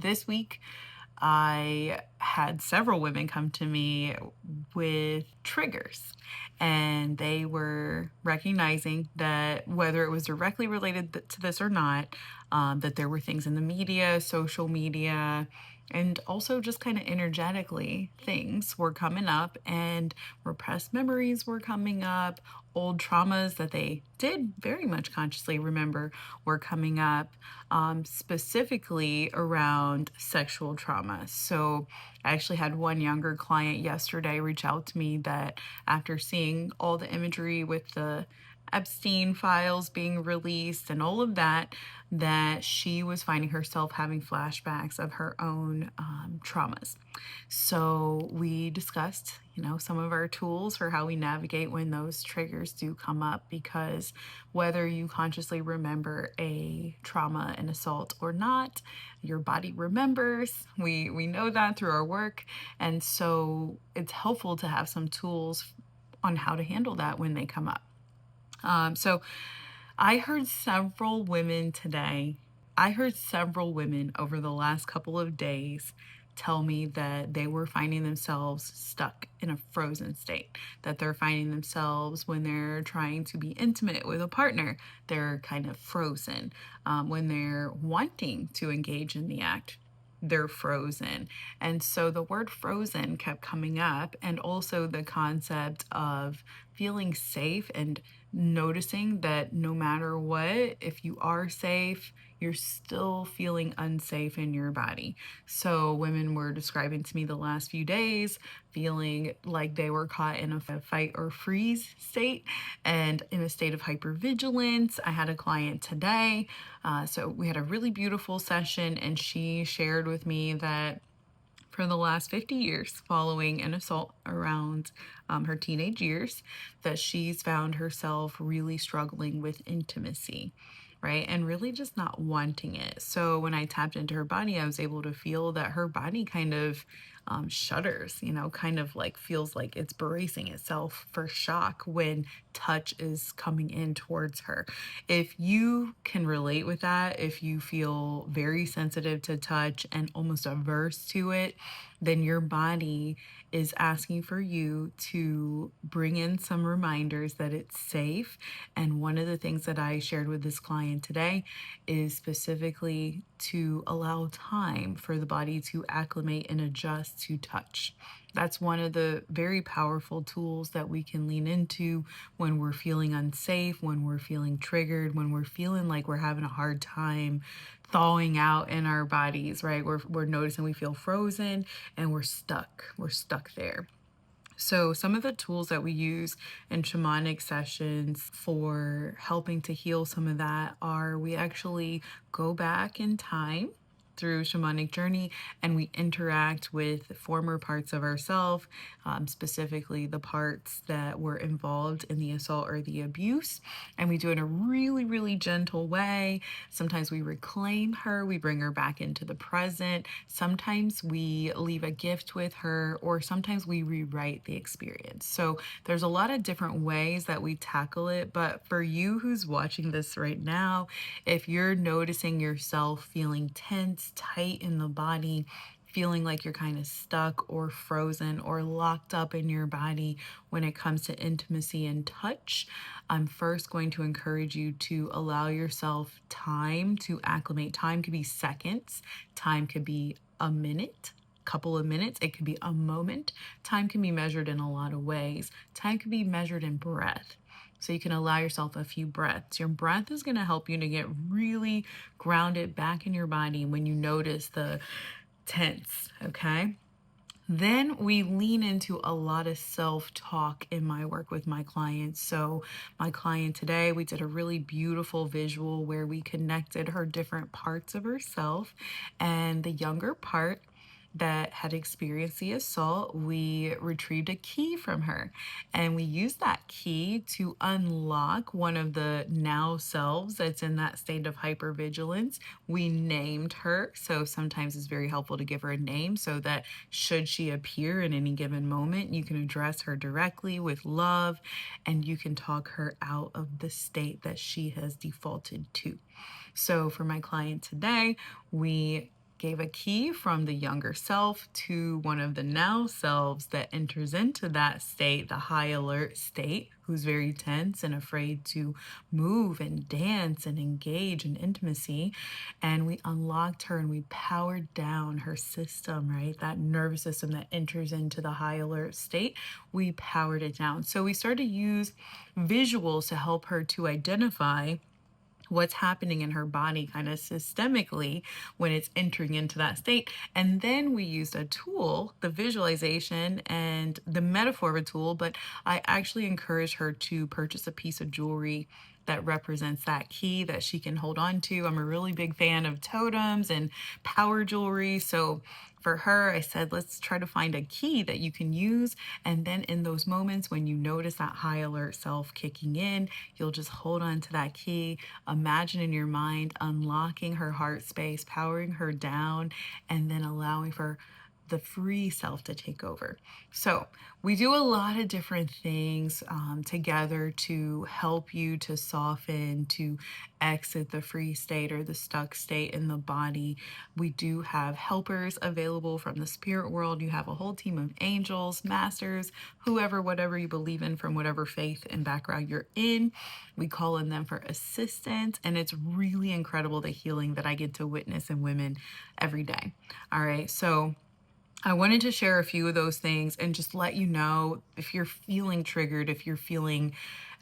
this week, I had several women come to me with triggers, and they were recognizing that whether it was directly related to this or not, that there were things in the media, social media, and also just kind of energetically things were coming up, and repressed memories were coming up, old traumas that they did very much consciously remember were coming up, specifically around sexual trauma. So I actually had one younger client yesterday reach out to me that after seeing all the imagery with the Epstein files being released and all of that, that she was finding herself having flashbacks of her own traumas. So we discussed, some of our tools for how we navigate when those triggers do come up, because whether you consciously remember a trauma, an assault or not, your body remembers. We know that through our work. And so it's helpful to have some tools on how to handle that when they come up. So I heard several women today. I heard several women over the last couple of days tell me that they were finding themselves stuck in a frozen state, that they're finding themselves when they're trying to be intimate with a partner, they're kind of frozen. When they're wanting to engage in the act, they're frozen. And so the word frozen kept coming up, and also the concept of feeling safe and noticing that no matter what, if you are safe, you're still feeling unsafe in your body. So women were describing to me the last few days feeling like they were caught in a fight or freeze state and in a state of hypervigilance. I had a client today, so we had a really beautiful session, and she shared with me that for the last 50 years following an assault around her teenage years, that she's found herself really struggling with intimacy, right? And really just not wanting it. So when I tapped into her body, I was able to feel that her body kind of shudders, kind of like feels like it's bracing itself for shock when touch is coming in towards her. If you can relate with that, if you feel very sensitive to touch and almost averse to it, then your body is asking for you to bring in some reminders that it's safe. And one of the things that I shared with this client today is specifically to allow time for the body to acclimate and adjust to touch. That's one of the very powerful tools that we can lean into when we're feeling unsafe, when we're feeling triggered, when we're feeling like we're having a hard time thawing out in our bodies, right? We're noticing we feel frozen and we're stuck. We're stuck there. So some of the tools that we use in shamanic sessions for helping to heal some of that are we actually go back in time through shamanic journey, and we interact with former parts of ourselves, specifically the parts that were involved in the assault or the abuse, and we do it in a really, really gentle way. Sometimes we reclaim her, we bring her back into the present. Sometimes we leave a gift with her, or sometimes we rewrite the experience. So there's a lot of different ways that we tackle it, but for you who's watching this right now, if you're noticing yourself feeling tense, tight in the body, feeling like you're kind of stuck or frozen or locked up in your body when it comes to intimacy and touch, I'm first going to encourage you to allow yourself time to acclimate. Time could be seconds, time could be a minute, couple of minutes, it could be a moment. Time can be measured in a lot of ways. Time can be measured in breath. So you can allow yourself a few breaths. Your breath is going to help you to get really grounded back in your body when you notice the tense, okay? Then we lean into a lot of self-talk in my work with my clients. So my client today, we did a really beautiful visual where we connected her different parts of herself, and the younger part that had experienced the assault, we retrieved a key from her, and we used that key to unlock one of the now selves that's in that state of hypervigilance. We named her, so sometimes it's very helpful to give her a name so that should she appear in any given moment, you can address her directly with love, and you can talk her out of the state that she has defaulted to. So for my client today, we gave a key from the younger self to one of the now selves that enters into that state, the high alert state, who's very tense and afraid to move and dance and engage in intimacy. And we unlocked her and we powered down her system, right? That nervous system that enters into the high alert state, we powered it down. So we started to use visuals to help her to identify what's happening in her body kind of systemically when it's entering into that state. And then we used a tool, the visualization and the metaphor of a tool, but I actually encourage her to purchase a piece of jewelry that represents that key that she can hold on to. I'm a really big fan of totems and power jewelry. So for her, I said, let's try to find a key that you can use. And then in those moments when you notice that high alert self kicking in, you'll just hold on to that key. Imagine in your mind unlocking her heart space, powering her down, and then allowing for the free self to take over. So, we do a lot of different things together to help you to soften, to exit the free state or the stuck state in the body. We do have helpers available from the spirit world. You have a whole team of angels, masters, whoever, whatever you believe in, from whatever faith and background you're in. We call on them for assistance, and it's really incredible the healing that I get to witness in women every day. All right, so I wanted to share a few of those things and just let you know if you're feeling triggered, if you're feeling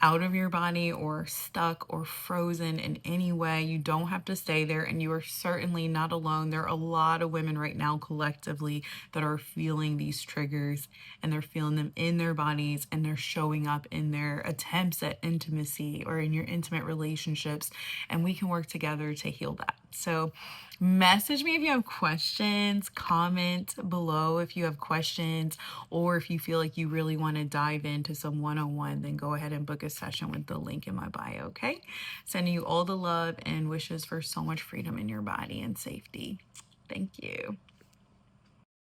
out of your body or stuck or frozen in any way, you don't have to stay there, and you are certainly not alone. There are a lot of women right now collectively that are feeling these triggers, and they're feeling them in their bodies, and they're showing up in their attempts at intimacy or in your intimate relationships, and we can work together to heal that. So message me if you have questions, comment below if you have questions, or if you feel like you really want to dive into some 101, then go ahead and book a session with the link in my bio, okay? Sending you all the love and wishes for so much freedom in your body and safety. Thank you.